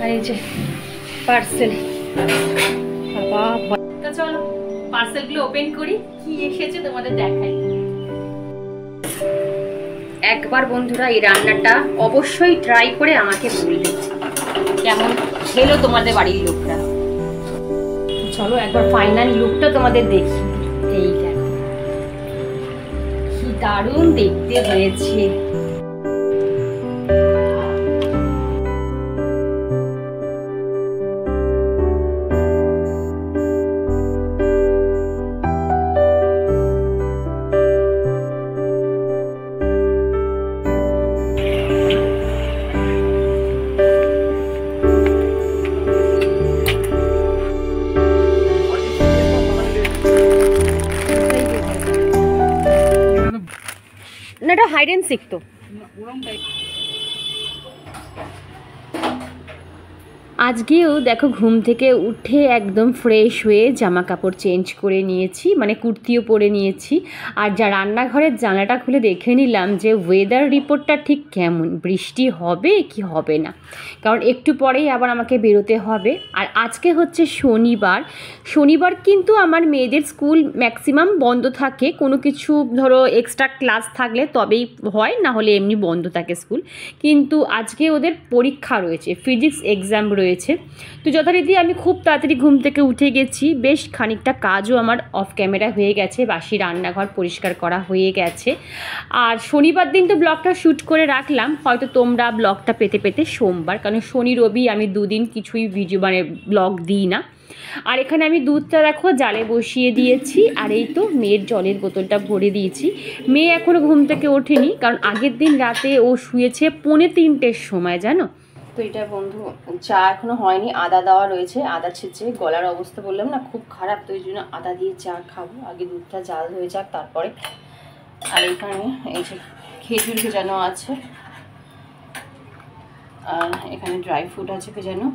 আর এই যে পার্সেল। তো চলো পার্সেলগুলো ওপেন করি, কি এসেছে তোমাদের দেখাই। একবার বন্ধুরা এই রান্নাটা অবশ্যই ট্রাই করে আমাকে বলবে কেমন খেলো তোমাদের বাড়ির লোকরা। চলো একবার ফাইনাল লুকটা তোমাদের দেখি। এই দেখো কি দারুণ দেখতে হয়েছে। না এটা হাইড এন্ড সিক তো। আজকেও দেখো ঘুম থেকে উঠে একদম ফ্রেশ হয়ে জামা কাপড় চেঞ্জ করে নিয়েছি, মানে কুর্তিও পরে নিয়েছি। আর যা রান্নাঘরের জানলাটা খুলে দেখে নিলাম যে ওয়েদার রিপোর্টটা ঠিক কেমন, বৃষ্টি হবে কি হবে না, কারণ একটু পরেই আবার আমাকে বেরোতে হবে। আর আজকে হচ্ছে শনিবার। শনিবার কিন্তু আমার মেয়েদের স্কুল ম্যাক্সিমাম বন্ধ থাকে, কোনো কিছু ধরো এক্সট্রা ক্লাস থাকলে তবেই হয়, না হলে এমনি বন্ধ থাকে স্কুল। কিন্তু আজকে ওদের পরীক্ষা রয়েছে, ফিজিক্স এক্সাম রয়েছে। তো যথারীতি আমি খুব তাড়াতাড়ি ঘুম থেকে উঠে গেছি, বেশ খানিকটা কাজও আমার অফ ক্যামেরা হয়ে গেছে, বাসি রান্নাঘর পরিষ্কার করা হয়ে গেছে। আর শনিবার দিন তো ব্লগটা শ্যুট করে রাখলাম, হয়তো তোমরা ব্লগটা পেতে পেতে সোমবার, কারণ শনি রবি আমি দুদিন কিছুই ভিডিও মানে ব্লগ দিই না। আর এখানে আমি দুধটা দেখো জালে বসিয়ে দিয়েছি, আর এই তো মেয়ের জলের বোতলটা ভরে দিয়েছি। মেয়ে এখনও ঘুম থেকে ওঠেনি, কারণ আগের দিন রাতে ও শুয়েছে 2:45-র সময়, জানো তো। এটা বন্ধু চা এখনো হয়নি, আদা দেওয়া রয়েছে, আদা ছেঁচে। গলার অবস্থা বললাম না খুব খারাপ, তো ওই জন্য আদা দিয়ে চা খাবো, আগে দুধটা জাল হয়ে যাক তারপরে। আর এখানে এই যে খেজুর ভেজানো আছে, আর এখানে ড্রাই ফ্রুট আছে ভেজানো,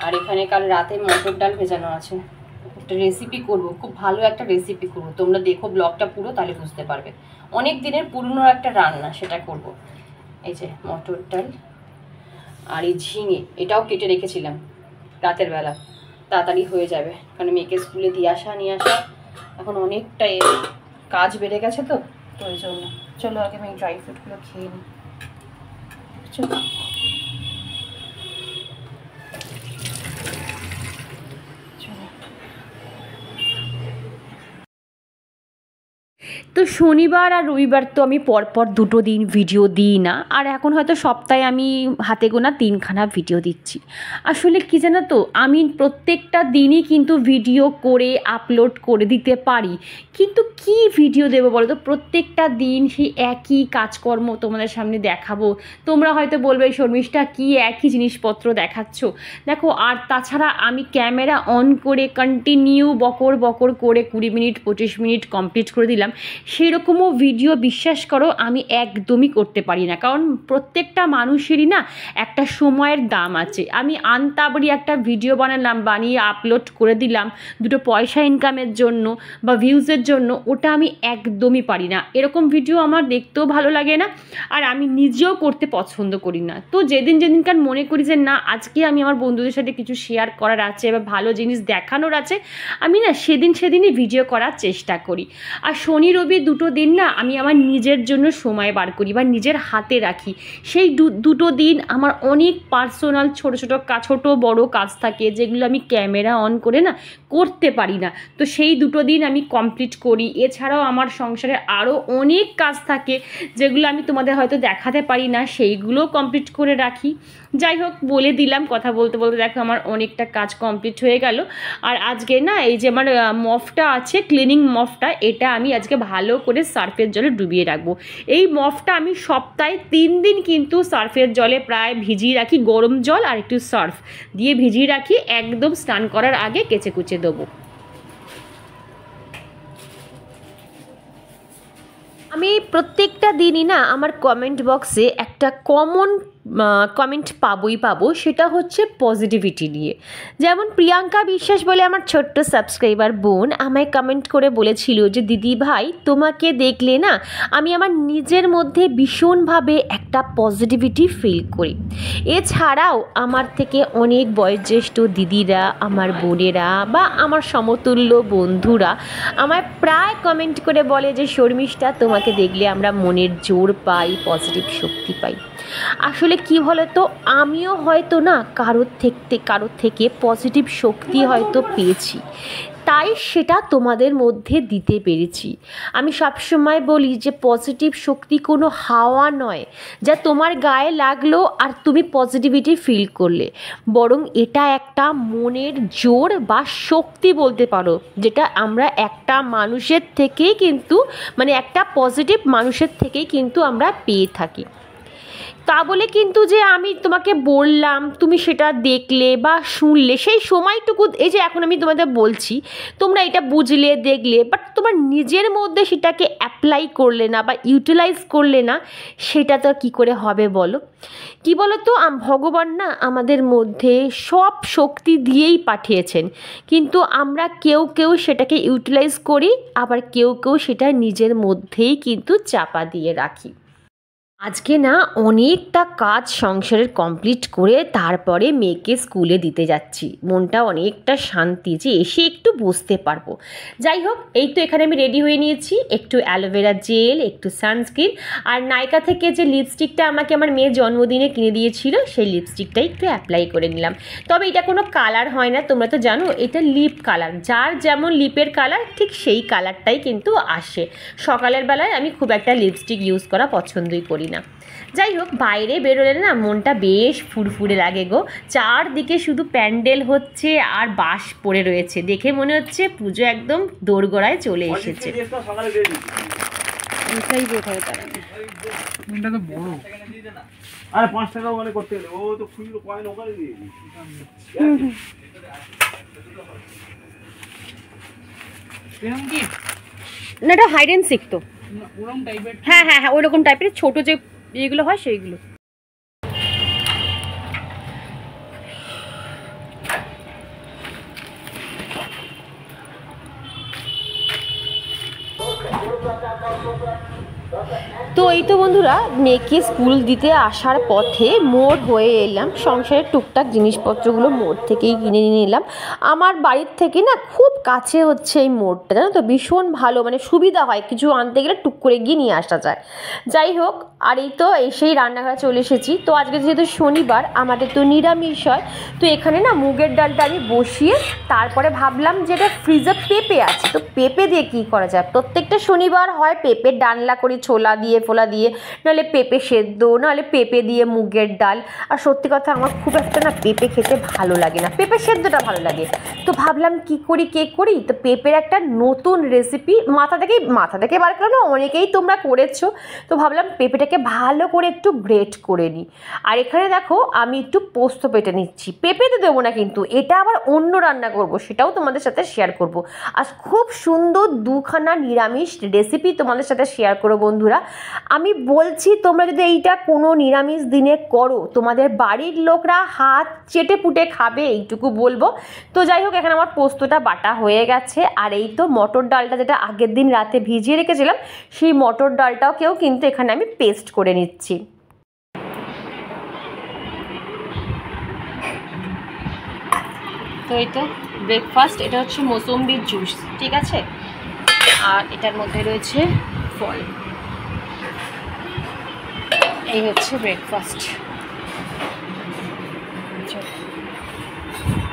আর এখানে কাল রাতে মটর ডাল ভেজানো আছে। একটা রেসিপি করব, খুব ভালো একটা রেসিপি করব, তোমরা দেখো ব্লগটা পুরো, তাহলে বুঝতে পারবে। অনেক দিনের পুরনো একটা রান্না, সেটা করব। এই যে মটর ডাল আর এই ঝিঙে, এটাও কেটে রেখেছিলাম রাতের বেলা, তাড়াতাড়ি হয়ে যাবে, কারণ মেয়েকে স্কুলে দিয়ে আসা নিয়ে আসা এখন অনেকটাই কাজ বেড়ে গেছে, তো ওই জন্য। চলো আগে আমি ড্রাই ফ্রুটগুলো খেয়ে নিই। চলো তো শনিবার আর রবিবার তো আমি পরপর দুটো দিন ভিডিও দিই না, আর এখন হয়তো সপ্তাহে আমি হাতে গোনা 3খানা ভিডিও দিচ্ছি। আসলে কি জানো তো, আমি প্রত্যেকটা দিনই কিন্তু ভিডিও করে আপলোড করে দিতে পারি, কিন্তু কি ভিডিও দেবো বলো তো। প্রত্যেকটা দিন সেই একই কাজকর্ম তোমাদের সামনে দেখাবো, তোমরা হয়তো বলবে শর্মিষ্ঠা কি একই জিনিসপত্র দেখাচ্ছ। দেখো, আর তাছাড়া আমি ক্যামেরা অন করে কন্টিনিউ বকর বকর করে 20 মিনিট 25 মিনিট কমপ্লিট করে দিলাম, সেরকমও ভিডিও বিশ্বাস করো আমি একদমই করতে পারি না। কারণ প্রত্যেকটা মানুষেরই না একটা সময়ের দাম আছে। আমি আনতাবড়ি একটা ভিডিও বানালাম, বানিয়ে আপলোড করে দিলাম দুটো পয়সা ইনকামের জন্য বা ভিউজের জন্য, ওটা আমি একদমই পারি না। এরকম ভিডিও আমার দেখতেও ভালো লাগে না, আর আমি নিজেও করতে পছন্দ করি না। তো যেদিন যেদিনকার মনে করি যে না আজকে আমি আমার বন্ধুদের সাথে কিছু শেয়ার করার আছে বা ভালো জিনিস দেখানোর আছে, আমি না সেদিনই ভিডিও করার চেষ্টা করি। আর শনি রবি দুটো দিন না আমি আমার নিজের জন্য সময় বার করি বা নিজের হাতে রাখি। সেই দুটো দিন আমার অনেক পার্সোনাল ছোট বড় কাজ থাকে, যেগুলো আমি ক্যামেরা অন করে না করতে পারি না। তো সেই দুটো দিন আমি কমপ্লিট করি। এছাড়াও আমার সংসারে আরও অনেক কাজ থাকে, যেগুলো আমি তোমাদের হয়তো দেখাতে পারি না, সেইগুলোও কমপ্লিট করে রাখি। যাই হোক, বলে দিলাম, কথা বলতে বলতে দেখো আমার অনেকটা কাজ কমপ্লিট হয়ে গেল। আর আজকে না এই যে আমার মফটা আছে, ক্লিনিং মফটা, এটা আমি আজকে ভালো করে সার্ফের জলে ডুবিয়ে রাখবো। এই মফটা আমি সপ্তাহে 3 দিন কিন্তু সার্ফের জলে প্রায় ভিজিয়ে রাখি, গরম জল আর একটু সার্ফ দিয়ে ভিজিয়ে রাখি, একদম স্নান করার আগে কেচে কুচে দেবো। আমি প্রত্যেকটা দিনই না আমার কমেন্ট বক্সে একটা কমন কমেন্ট পাবো, সেটা হচ্ছে পজিটিভিটি নিয়ে। যেমন প্রিয়াঙ্কা বিশ্বাস বলে আমার ছোট্ট সাবস্ক্রাইবার বোন আমায় কমেন্ট করে বলেছিল যে দিদি ভাই তোমাকে দেখলে না আমি আমার নিজের মধ্যে ভীষণভাবে একটা পজিটিভিটি ফিল করি। এছাড়াও আমার থেকে অনেক বয়োজ্যেষ্ঠ দিদিরা, আমার বোনেরা বা আমার সমতুল্য বন্ধুরা আমায় প্রায় কমেন্ট করে বলে যে শর্মিষ্ঠা তোমাকে দেখলে আমরা মনের জোর পাই, পজিটিভ শক্তি পাই। আসলে কি বলতো, আমিও হয়তো না কারোর থেকে পজিটিভ শক্তি হয়তো পেয়েছি, তাই সেটা তোমাদের মধ্যে দিতে পেরেছি। আমি সবসময় বলি যে পজিটিভ শক্তি কোনো হাওয়া নয় যা তোমার গায়ে লাগলো আর তুমি পজিটিভিটি ফিল করলে, বরং এটা একটা মনের জোর বা শক্তি বলতে পারো, যেটা আমরা একটা মানুষের থেকেই কিন্তু মানে একটা পজিটিভ মানুষের থেকেই কিন্তু আমরা পেয়ে থাকি। তা বলে কিন্তু যে আমি তোমাকে বললাম তুমি সেটা দেখলে বা শুনলে সেই সময়টুকু, এই যে এখন আমি তোমাদের বলছি তোমরা এটা বুঝলে দেখলে, বাট তোমার নিজের মধ্যে সেটাকে অ্যাপ্লাই করলে না বা ইউটিলাইজ করলে না, সেটা তো কী করে হবে বলো। কি বলো তো, ভগবান না আমাদের মধ্যে সব শক্তি দিয়েই পাঠিয়েছেন, কিন্তু আমরা কেউ সেটাকে ইউটিলাইজ করি, আবার কেউ সেটা নিজের মধ্যেই কিন্তু চাপা দিয়ে রাখি। আজকে না অনেকটা কাজ সংসারের কমপ্লিট করে তারপরে মেয়েকে স্কুলে দিতে যাচ্ছি, মনটা অনেকটা শান্তি যে এসে একটু বসতে পারবো। যাই হোক, এই তো এখানে আমি রেডি হয়ে নিয়েছি, একটু অ্যালোভেরা জেল, একটু সানস্ক্রিন, আর নাইকা থেকে যে লিপস্টিকটা আমাকে আমার মেয়ের জন্মদিনে কিনে দিয়েছিল সেই লিপস্টিকটাই একটু অ্যাপ্লাই করে নিলাম। তবে এটা কোনো কালার হয় না, তোমরা তো জানো এটা লিপ কালার, যার যেমন লিপের কালার ঠিক সেই কালারটাই কিন্তু আসে। সকালের বেলায় আমি খুব একটা লিপস্টিক ইউজ করা পছন্দই করি না। যাই হোক, বাইরে বেরোলে না মনটা বেশ ফুরফুরে লাগে গো, চারদিকে শুধু প্যান্ডেল হচ্ছে আর বাঁশ পড়ে রয়েছে, দেখে মনে হচ্ছে পুজো একদম দোরগোড়ায় চলে এসেছে। এটাই বোধ হয় তারা তো বড়, আরে 5 টাকা ওখানে করতে গেলে ও তো খুচরো কয়েন ওখানে দিয়ে দিই না, এটা হাইড অ্যান্ড সিক তো, হ্যাঁ হ্যাঁ হ্যাঁ ওইরকম টাইপের ছোট যে যেগুলো হয় সেইগুলো। তো এই তো বন্ধুরা, মেয়েকে স্কুল দিতে আসার পথে মোড় হয়ে এলাম, সংসারের টুকটাক জিনিসপত্রগুলো মোড় থেকেই কিনে নিয়ে এলাম। আমার বাড়ির থেকে না খুব কাছে হচ্ছে এই মোড়টা, জানো তো, ভীষণ ভালো, মানে সুবিধা হয়, কিছু আনতে গেলে টুক করে গিয়ে নিয়ে আসা যায়। যাই হোক, আর এই তো এসেই রান্নাঘরে চলে এসেছি। তো আজকে যেহেতু শনিবার আমাদের তো নিরামিষ হয়, তো এখানে না মুগের ডালটা আমি বসিয়ে তারপরে ভাবলাম যে এটা ফ্রিজে পেঁপে আছে, তো পেঁপে দিয়ে কী করা যায়। প্রত্যেকটা শনিবার হয় পেঁপের ডালনা করি ছোলা দিয়ে ফোলা দিয়ে, নাহলে পেঁপে সেদ্ধ, নাহলে পেঁপে দিয়ে মুগের ডাল। আর সত্যি কথা আমার খুব একটা না পেঁপে খেতে ভালো লাগে না, পেঁপে সেদ্ধটা ভালো লাগে। তো ভাবলাম কি করি তো পেঁপের একটা নতুন রেসিপি মাথা থেকে বার করো না, অনেকেই তোমরা করেছো। তো ভাবলাম পেঁপেটাকে ভালো করে একটু গ্রেট করে নিই। আর এখানে দেখো আমি একটু পোস্ত বেটে নিচ্ছি, পেঁপেতে দেবো না কিন্তু, এটা আবার অন্য রান্না করব, সেটাও তোমাদের সাথে শেয়ার করব। আর খুব সুন্দর দুখানা নিরামিষ রেসিপি তোমাদের সাথে শেয়ার করো বন্ধুরা। আমি বলছি তোমরা যদি এইটা কোনো নিরামিষ দিনে করো, তোমাদের বাড়ির লোকরা হাত চেটে পুটে খাবে, এইটুকু বলবো। তো যাই হোক, এখানে আমার পোস্তটা বাটা হয়ে গেছে। আর এই তো মটর ডালটা যেটা আগের দিন রাতে ভিজিয়ে রেখেছিলাম, সেই মটর ডালটাকেও কিন্তু এখানে আমি পেস্ট করে নিচ্ছি। তো এই তো ব্রেকফাস্ট, এটা হচ্ছে মৌসুম্বির জুস, ঠিক আছে, আর এটার মধ্যে রয়েছে ফল। এই হচ্ছে ব্রেকফাস্ট।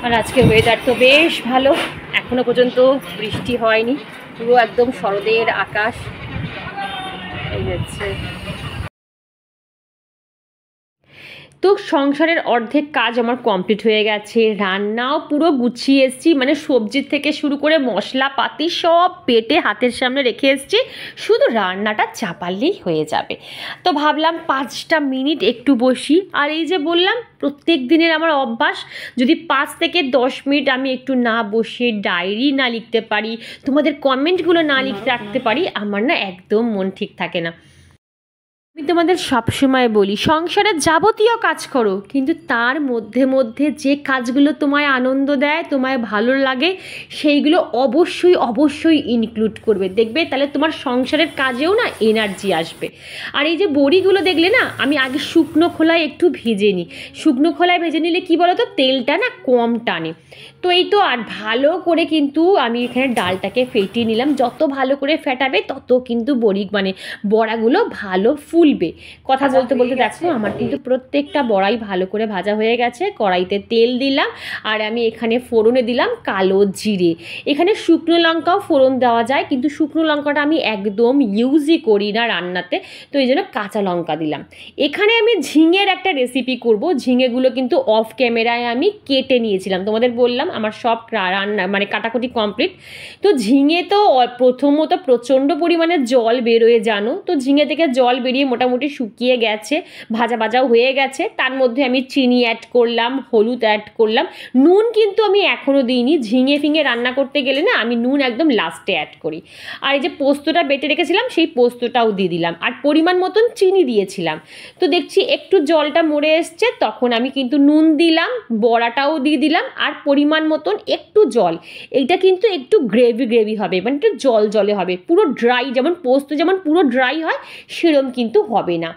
আর আজকে ওয়েদার তো বেশ ভালো, এখনো পর্যন্ত বৃষ্টি হয়নি, পুরো একদম শরতের আকাশ। এই হচ্ছে, তো সংসারের অর্ধেক কাজ আমার কমপ্লিট হয়ে গেছে, রান্নাও পুরো গুছিয়ে এসেছি, মানে সবজি থেকে শুরু করে মশলাপাতি সব পেটে হাতের সামনে রেখে এসেছি, শুধু রান্নাটা চাপালেই হয়ে যাবে। তো ভাবলাম 5টা মিনিট একটু বসি। আর এই যে বললাম প্রত্যেক দিনের আমার অভ্যাস, যদি 5 থেকে 10 মিনিট আমি একটু না বসে ডায়েরি না লিখতে পারি, তোমাদের কমেন্টগুলো না লিখে রাখতে পারি, আমার না একদম মন ঠিক থাকে না। আমি তোমাদের সবসময় বলি সংসারের যাবতীয় কাজ করো, কিন্তু তার মধ্যে মধ্যে যে কাজগুলো তোমায় আনন্দ দেয়, তোমায় ভালো লাগে, সেইগুলো অবশ্যই অবশ্যই ইনক্লুড করবে। দেখবে তাহলে তোমার সংসারের কাজেও না এনার্জি আসবে। আর এই যে বড়িগুলো দেখলে না, আমি আগে শুকনো খোলায় একটু ভেজে নিই। শুকনো খোলায় ভেজে নিলে কী বলো তো, তেলটা না কম টানে। তো এই তো, আর ভালো করে কিন্তু আমি এখানে ডালটাকে ফেটিয়ে নিলাম। যত ভালো করে ফেটাবে তত কিন্তু বড়াগুলো ভালো ফুলবে। কথা বলতে বলতে দেখো আমার কিন্তু প্রত্যেকটা বড়াই ভালো করে ভাজা হয়ে গেছে। কড়াইতে তেল দিলাম, আর আমি এখানে ফোড়নে দিলাম কালো জিরে। এখানে শুকনো লঙ্কাও ফোড়ন দেওয়া যায়, কিন্তু শুকনো লঙ্কাটা আমি একদম ইউজই করি না রান্নাতে, তো এই জন্য কাঁচা লঙ্কা দিলাম। এখানে আমি ঝিঙের একটা রেসিপি করব। ঝিঙেগুলো কিন্তু অফ ক্যামেরায় আমি কেটে নিয়েছিলাম, তোমাদের বললাম আমার সব রান্না কাটাকুটি কমপ্লিট। তো ঝিঙে তো প্রথমত প্রচণ্ড পরিমাণে জল বেরোয় জানো, তো ঝিঙে থেকে জল বেরিয়ে মোটামুটি শুকিয়ে গেছে, ভাজা ভাজাও হয়ে গেছে। তার মধ্যে আমি চিনি অ্যাড করলাম, হলুদ অ্যাড করলাম, নুন কিন্তু আমি এখনও দিইনি। ঝিঙে ফিঙে রান্না করতে গেলে না আমি নুন একদম লাস্টে অ্যাড করি। আর এই যে পোস্তটা বেটে রেখেছিলাম সেই পোস্তটাও দিয়ে দিলাম, আর পরিমাণ মতন চিনি দিয়েছিলাম। তো দেখছি একটু জলটা মরে এসছে, তখন আমি কিন্তু নুন দিলাম, বড়াটাও দিয়ে দিলাম, আর পরিমাণ মতন একটু জল। এইটা কিন্তু একটু গ্রেভি গ্রেভি হবে, মানে একটু জল জলে হবে, পুরো ড্রাই, যেমন পোস্ত যেমন পুরো ড্রাই হয় সেরকম কিন্তু হবে না।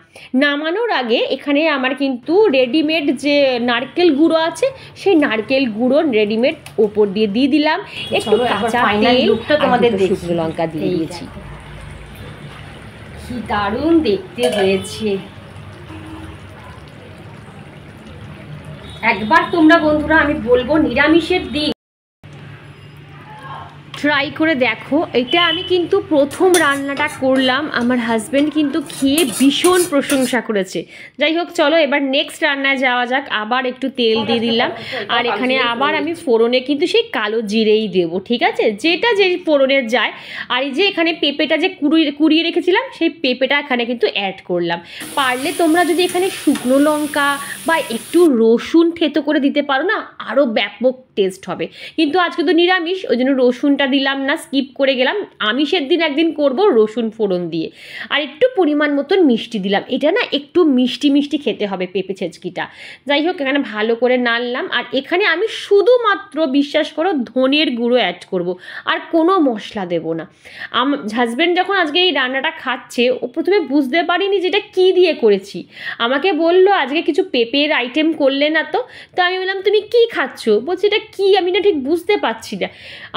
নামানোর আগে এখানে আমার কিন্তু রেডিমেড যে নারকেল গুঁড়ো আছে, সেই নারকেল গুঁড়ো রেডিমেড ওপর দিয়ে দিলাম, একটু কাঁচা তেল, তোমাদের শুকনো লঙ্কা দিয়ে দিয়েছি। কি দারুণ দেখতে হয়েছে। একবার তোমরা বন্ধুরা, আমি বলবো নিরামিষের দিন ট্রাই করে দেখো। এটা আমি কিন্তু প্রথম রান্নাটা করলাম, আমার হাজব্যান্ড কিন্তু খেয়ে ভীষণ প্রশংসা করেছে। যাই হোক, চলো এবার নেক্সট রান্নায় যাওয়া যাক। আবার একটু তেল দিয়ে দিলাম, আর এখানে আবার আমি ফোড়নে কিন্তু সেই কালো জিরেই দেবো, ঠিক আছে, যেটা যে ফোড়নে যায়। আর এই যে এখানে পেঁপেটা যে কুড়িয়ে রেখেছিলাম, সেই পেঁপেটা এখানে কিন্তু অ্যাড করলাম। পারলে তোমরা যদি এখানে শুকনো লঙ্কা বা একটু রসুন থেতো করে দিতে পারো না, আরও ব্যাপক টেস্ট হবে। কিন্তু আজকে তো নিরামিষ, ওই জন্য রসুনটা দিলাম না, স্কিপ করে গেলাম। আমিষের দিন একদিন করব রসুন ফোড়ন দিয়ে। আর একটু পরিমাণ মতন মিষ্টি দিলাম, এটা না একটু মিষ্টি মিষ্টি খেতে হবে পেঁপে ছেঁচকিটা। যাই হোক, এখানে ভালো করে নাড়লাম, আর এখানে আমি শুধুমাত্র বিশ্বাস করো ধনের গুঁড়ো অ্যাড করব, আর কোনো মশলা দেব না। হাজব্যান্ড যখন আজকে এই রান্নাটা খাচ্ছে, ও প্রথমে বুঝতে পারিনি যেটা কী দিয়ে করেছি। আমাকে বলল আজকে কিছু পেঁপের আইটেম করলে না তো। তো আমি বললাম তুমি কী খাচ্ছ? বলছি এটা কী, আমি না ঠিক বুঝতে পারছি না।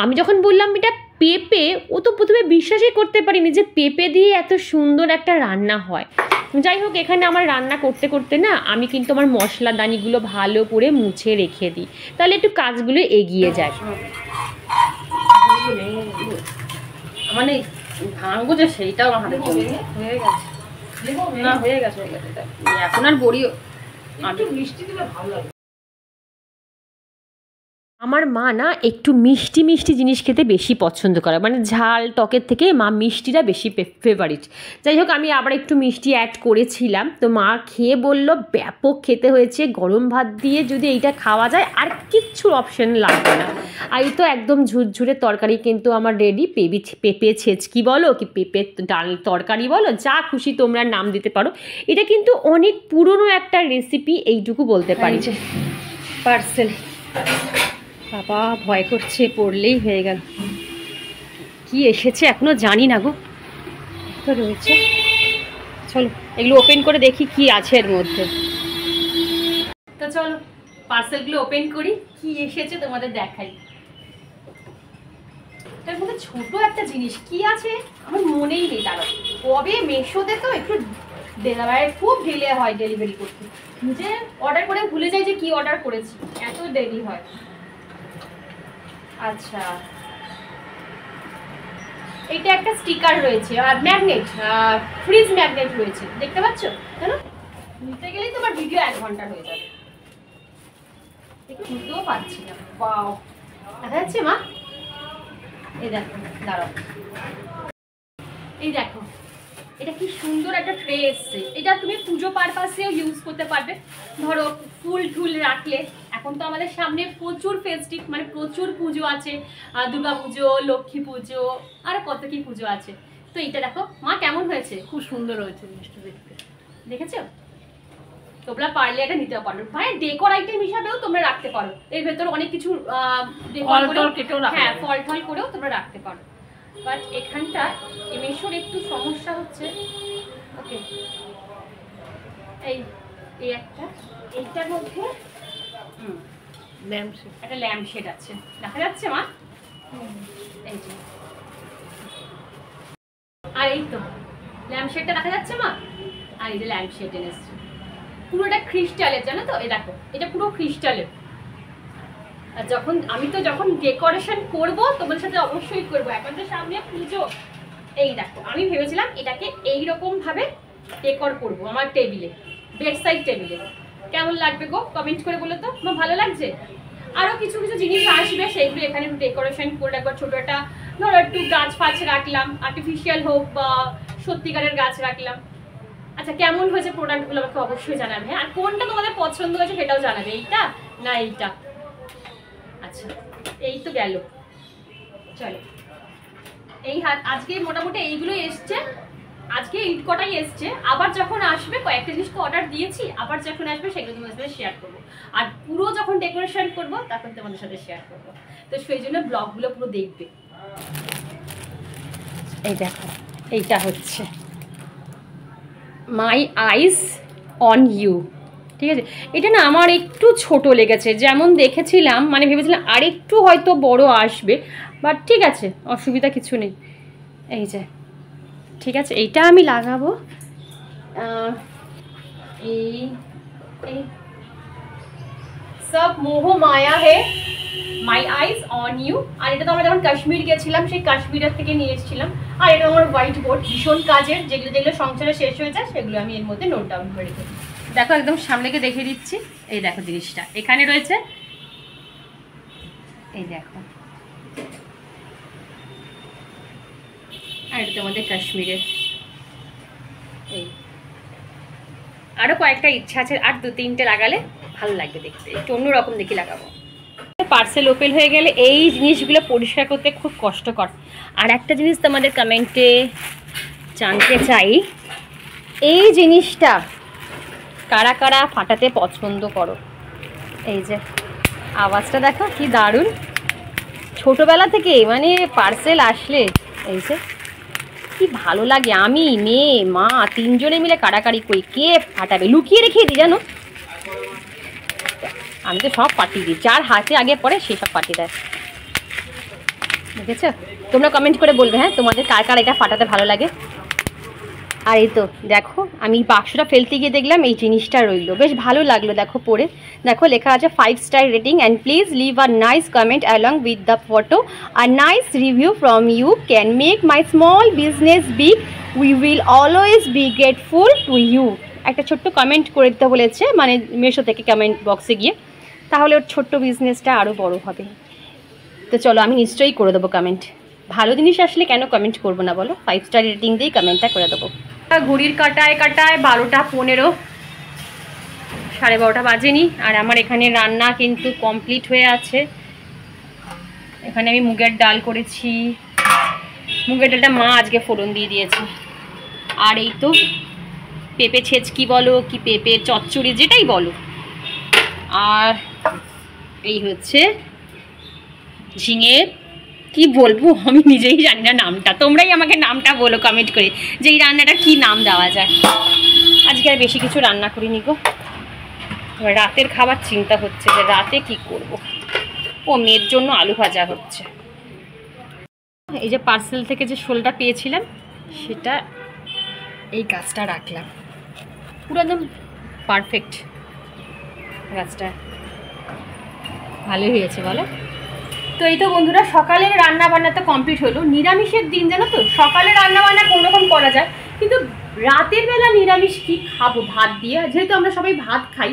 আমি যখন বললাম এটা পেঁপে, ও তো প্রথমে বিশ্বাসই করতে পারিনি যে পেঁপে দিয়ে এত সুন্দর একটা রান্না হয়। যাই হোক, এখানে আমার রান্না করতে করতে না আমি কিন্তু আমার মশলাদানিগুলো ভালো করে মুছে রেখে দিই, তাহলে একটু কাজগুলো এগিয়ে যায়। মানে ভাঙবো যে সেইটাও আমার হাতে হয়ে গেছে, না হয়ে গেছে এখন আর বড়ি মিষ্টি দিলে ভালো লাগে। আমার মা না একটু মিষ্টি মিষ্টি জিনিস খেতে বেশি পছন্দ করে, মানে ঝাল টকের থেকে মা মিষ্টিটা বেশি ফেভারিট। যাই হোক, আমি আবার একটু মিষ্টি অ্যাড করেছিলাম, তো মা খেয়ে বলল ব্যাপক খেতে হয়েছে, গরম ভাত দিয়ে যদি এইটা খাওয়া যায় আর কিচ্ছুর অপশান লাগবে না। আর এই তো একদম ঝুরঝুরে তরকারি কিন্তু আমার রেডি। পেঁপে ছেঁচকি বলো কি পেঁপের ডাল তরকারি বলো, যা খুশি তোমরা নাম দিতে পারো। এটা কিন্তু অনেক পুরনো একটা রেসিপি, এইটুকু বলতে পারি। পার্সেল, বাবা ভয় করছে, পড়লেই হয়ে গেল। কি এসেছে এখনো জানি না গো, তো রয়েছে। চলো এগুলো ওপেন করে দেখি কি আছে এর মধ্যে। তো চলো পার্সেলগুলো ওপেন করি, কি এসেছে তোমাদের দেখাই। এটার মধ্যে ছোট একটা জিনিস কি আছে আমার মনেই নেই। দাঁড়াও, কবে মেশোতে তো একটু ডেলিভারি খুব ডিলে হয় ডেলিভারি করতে, নিজে অর্ডার করে ভুলে যাই যে কি অর্ডার করেছি, এত দেরি হয়। আচ্ছা, এটা একটা স্টিকার রয়েছে, আর ম্যাগনেট, ফ্রিজ ম্যাগনেট রয়েছে, দেখতে পাচ্ছ? জানো নিতে গেলেই তোমার ভিডিও 1 ঘন্টা হয়ে যাবে। একটু বুঝতেও পারছি না। বাও, দেখা যাচ্ছে মা? এই দেখো, দাঁড়াও, এই দেখো, এটা কি সুন্দর একটা ট্রে এসছে। এটা তুমি পুজো পারপাসেও ইউজ করতে পারবে, ধরো ফুল টুল রাখলে। এখন তো আমাদের সামনে প্রচুর ফেস্টিভ, মানে প্রচুর পুজো আছে, দুর্গা পুজো, লক্ষ্মী পুজো, আর কত কি পুজো আছে। তো এইটা দেখো মা কেমন হয়েছে? খুব সুন্দর হয়েছে জিনিসটা দেখতে। দেখেছো? তোমরা পারলে এটা নিতে পারো, মানে ডেকোর আইটেম হিসাবেও তোমরা রাখতে পারো। এর ভেতরে অনেক কিছু হ্যাঁ ফল টল করেও তোমরা রাখতে পারো। বাট এখানটা মেশোর একটু সমস্যা হচ্ছে। ওকে, এই একটা এইটার মধ্যে একটা ল্যাম্প শেড আছে, দেখা যাচ্ছে মা? এই যে, আর এই তো ল্যাম্প শেডটা দেখা যাচ্ছে মা? আর এই যে ল্যাম্প শেড এনেছে, পুরোটা ক্রিস্টালের, জানো তো? এই দেখো, এটা পুরো ক্রিস্টালের। আর যখন ডেকোরেশন করব তোমাদের সাথে অবশ্যই করব। এখন তো সামনে পুজো। এই দেখো, আমি ভেবেছিলাম এটাকে এইরকম ভাবে ডেকোর করব আমার টেবিলে, বেড সাইড টেবিলে। কেমন লাগবে গো? কমেন্ট করে বলো তো। আমার ভালো লাগছে। আরও কিছু কিছু জিনিস আসবে, সেইগুলো এখানে একটু ডেকোরেশন করে একবার ছোটো একটা, ধরো একটু গাছ ফাছ রাখলাম, আর্টিফিশিয়াল হোক বা সত্যিকারের গাছ রাখলাম। আচ্ছা, কেমন হয়েছে প্রোডাক্টগুলো আমাকে অবশ্যই জানাবে। আর কোনটা তোমাদের পছন্দ হয়েছে সেটাও জানাবে, এইটা না এইটা। আচ্ছা, এই তো গেল। চলো, এই আজকে মোটামুটি এইগুলো এসছে, আজকে এই কটাই এসছে। আবার যখন আসবে, কয়েকটা জিনিস তো অর্ডার দিয়েছি, আবার যখন আসবে সেগুলো তোমাদের সাথে শেয়ার করবো। আর পুরো যখন ডেকোরেশন করবো তখন তোমাদের সাথে শেয়ার করবো। তো সেই জন্য ব্লগগুলো পুরো দেখবে। এই দেখো, এইটা হচ্ছে মাই আইস অন ইউ, ঠিক আছে? এটা না আমার একটু ছোট লেগেছে, যেমন দেখেছিলাম, মানে ভেবেছিলাম আরেকটু হয়তো বড় আসবে, বাট ঠিক আছে, অসুবিধা কিছু নেই। এই যে, ঠিক আছে, এইটা আমি লাগাবো। এই এই সব মোহ মায়া হে, মাই আইস অন ইউ। আর এটা তো আমরা যখন কাশ্মীর গেছিলাম, সেই কাশ্মীরের থেকে নিয়ে এসেছিলাম। আর এটা আমার হোয়াইট বোর্ড, ভীষণ কাজের, যেগুলো যেগুলো সংসারে শেষ হয়ে যায় সেগুলো আমি এর মধ্যে নোট ডাউন করে রেখেছি। দেখো, একদম সামনেকে দেখিয়ে দিচ্ছি। এই দেখো জিনিসটা এখানে রয়েছে, এই দেখো। আর এটা তোমাদের কাশ্মীরের। এই আরও কয়েকটা ইচ্ছা আছে, আর 2-3টে লাগালে ভালো লাগবে দেখতে, একটু অন্যরকম দেখি লাগাবো। পার্সেল ওপেন হয়ে গেলে এই জিনিসগুলো পরিষ্কার করতে খুব কষ্টকর। আর একটা জিনিস তোমাদের কমেন্টে জানতে চাই, এই জিনিসটা কারা কারা ফাটাতে পছন্দ করো? এই যে আওয়াজটা দেখো কি দারুণ। ছোটোবেলা থেকে মানে পার্সেল আসলে এই যে কি ভালো লাগে। আমি, মেয়ে, মা তিনজনে মিলে কাড়াকাড়ি করি, কে ফাটাবে, লুকিয়ে রেখে দিই জানো। আমি তো সব পাঠিয়ে দিই, যার হাতে আগে পড়ে সে সব পাঠিয়ে দেয়। দেখেছো? তোমরা কমেন্ট করে বলবে হ্যাঁ তোমাদের কার কার এটা ফাটাতে ভালো লাগে। আর এই তো দেখো, আমি বাক্সটা ফেলতে গিয়ে দেখলাম এই জিনিসটা রইলো, বেশ ভালো লাগলো। দেখো পরে, দেখো লেখা আছে 5 star rating and please leave a nice comment along with the photo. A nice review from you can make my small business big, we will always be grateful to you. একটা ছোট্ট কমেন্ট করে দিতে বলেছে, মানে মেশো থেকে comment বক্সে গিয়ে, তাহলে ওর ছোট্ট বিজনেসটা আরও বড় হবে। তো চলো, আমি নিশ্চয়ই করে দেবো কমেন্ট। ভালো জিনিস আসলে কেন কমেন্ট করবো না বলো? 5 স্টার রেটিং দিয়েই কমেন্টটা করে দেবো। ঘড়ির কাটায় 12টা 15, 12:30 বাজেনি। আর আমার এখানে রান্না কিন্তু কমপ্লিট হয়ে আছে। এখানে আমি মুগের ডাল করেছি, মুগের ডালটা মা আজকে ফোড়ন দিয়ে দিয়েছে। আর এই তো পেঁপে ছেঁচকি বলো কি পেঁপের চচ্চড়ি যেটাই বলো। আর এই হচ্ছে ঝিঙে, কি বলবো আমি নিজেই জানি না নামটা, তোমরাই আমাকে নামটা বলো কমেন্ট করে যে এই রান্নাটা কি নাম দেওয়া যায়। আজকে আর বেশি কিছু রান্না করিনি গো, রাতের খাবার চিন্তা হচ্ছে যে রাতে কি করব। ও মেয়ের জন্য আলু ভাজা হচ্ছে। এই যে পার্সেল থেকে যে শোলটা পেয়েছিলাম সেটা এই গাছটা রাখলাম, পুরো একদম পারফেক্ট। গাছটা ভালোই হয়েছে বলো। তো এই তো বন্ধুরা, সকালের রান্না বান্না তো কমপ্লিট হলো। নিরামিষের দিন জানো তো, সকালে রান্না বান্না কোনোরকম করা যায়, কিন্তু রাতের বেলা নিরামিষ কি খাবো ভাত দিয়ে, যেহেতু আমরা সবাই ভাত খাই।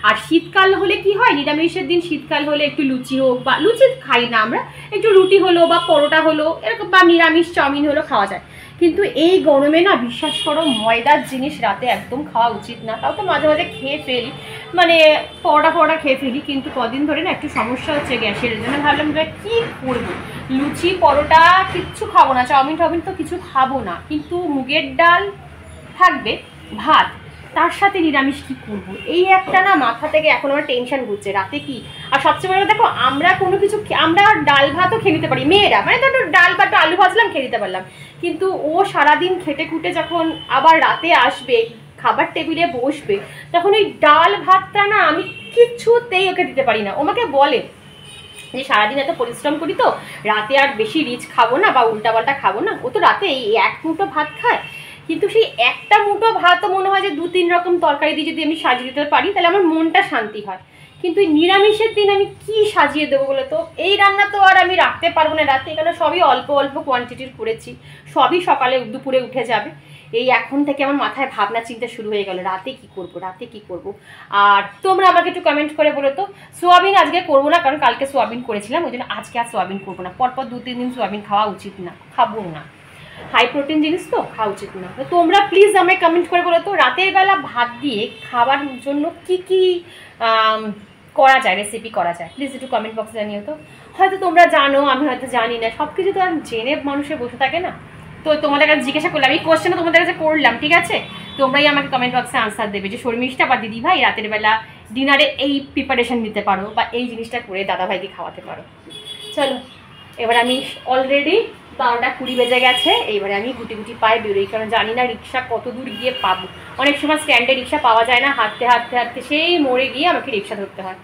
আর শীতকাল হলে কি হয়, নিরামিষের দিন শীতকাল হলে একটু লুচি হোক, বা লুচি খাই না আমরা, একটু রুটি হলো বা পরোটা হলো এরকম, বা নিরামিষ চাউমিন হলো খাওয়া যায়। কিন্তু এই গরমে না, বিশ্বাস করো, ময়দার জিনিস রাতে একদম খাওয়া উচিত না। তাও তো মাঝে মাঝে খেয়ে ফেলি, মানে পরোটা খেয়ে ফেলি, কিন্তু কদিন ধরে না একটু সমস্যা হচ্ছে গ্যাসের জন্য। ভাবলাম যে কী করবো, লুচি পরোটা কিচ্ছু খাবো না, চাউমিন টাউমিন তো কিছু খাবো না, কিন্তু মুগের ডাল থাকবে, ভাত, তার সাথে নিরামিষ কী করবো, এই একটা না মাথা থেকে এখন আমার টেনশন ঘুরছে রাতে কি। আর সবচেয়ে বড় দেখো, আমরা কোনো কিছু, আমরা ডাল ভাতও খেয়ে নিতে পারি মেয়েরা, মানে ধরো ডাল ভাত আলু ভাজলাম খেয়ে নিতে পারলাম, কিন্তু ও সারাদিন খেটে খুঁটে যখন আবার রাতে আসবে খাবার টেবিলে বসবে, তখন ওই ডাল ভাতটা না আমি কিছুতেই ওকে দিতে পারি না। ও আমাকে বলে যে সারাদিন এত পরিশ্রম করি তো রাতে আর বেশি রিচ খাবো না বা উল্টাপাল্টা খাবো না। ও তো রাতে এই এক মুঠো ভাত খায়, কিন্তু সেই একটা মুঠো ভাতও মনে হয় যে 2-3 রকম তরকারি দিয়ে যদি আমি সাজিয়ে দিতে পারি তাহলে আমার মনটা শান্তি হয়। কিন্তু এই নিরামিষের দিন আমি কি সাজিয়ে দেবো বলে তো, এই রান্না তো আর আমি রাখতে পারবো না রাতে, কারণ সবই অল্প অল্প কোয়ান্টিটির করেছি, সবই সকালে দুপুরে উঠে যাবে। এই এখন থেকে আমার মাথায় ভাবনা চিন্তা শুরু হয়ে গেল রাতে কি করব, রাতে কি করব। আর তোমরা আমাকে একটু কমেন্ট করে বলো তো, সোয়াবিন আজকে করবো না, কারণ কালকে সোয়াবিন করেছিলাম, ওই জন্য আজকে আর সোয়াবিন করবো না। পরপর 2-3 দিন সোয়াবিন খাওয়া উচিত না, খাবো না, হাই প্রোটিন জিনিস তো খাওয়া উচিত না। তো তোমরা প্লিজ আমায় কমেন্ট করে বলো তো রাতের বেলা ভাত দিয়ে খাবার জন্য কি কি করা যায়, রেসিপি করা যায়, প্লিজ একটু কমেন্ট বক্সে জানিও তো। হয়তো তোমরা জানো, আমি হয়তো জানি না, সব কিছু তো আর জেনে মানুষের বসে থাকে না। তো তোমাদের কাছে জিজ্ঞাসা করলাম, এই কোয়েশ্চেনটা তোমাদের কাছে করলাম, ঠিক আছে? তোমরাই আমাকে কমেন্ট বক্সে আনসার দেবে যে শর্মিষ্ঠা বা দিদি ভাই রাতের বেলা ডিনারে এই প্রিপারেশন নিতে পারো বা এই জিনিসটা করে দাদাভাইকে খাওয়াতে পারো। চলো এবার আমি অলরেডি 12:20 বেজে গেছে, এইবারে আমি গুটি গুটি পায়ে বেরোই, কারণ জানি না রিক্সা কত দূর গিয়ে পাবো। অনেক সময় স্ট্যান্ডে রিক্সা পাওয়া যায় না, হাঁটতে হাঁটতে হাঁটতে সেই মোড়ে গিয়ে আমাকে রিক্সা ধরতে হয়।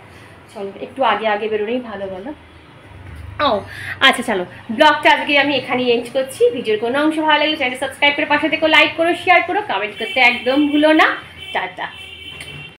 চলো একটু আগে আগে বেরোলেই ভালো বলো। ও আচ্ছা, চলো ব্লগটা আজকে আমি এখানেই এন্ড করছি। ভিডিওর কোনো অংশ ভালো লাগলে চ্যানেল সাবস্ক্রাইব করে পাশে থেকে লাইক করো, শেয়ার করো, কমেন্ট করতে একদম ভুলো না। টাটা।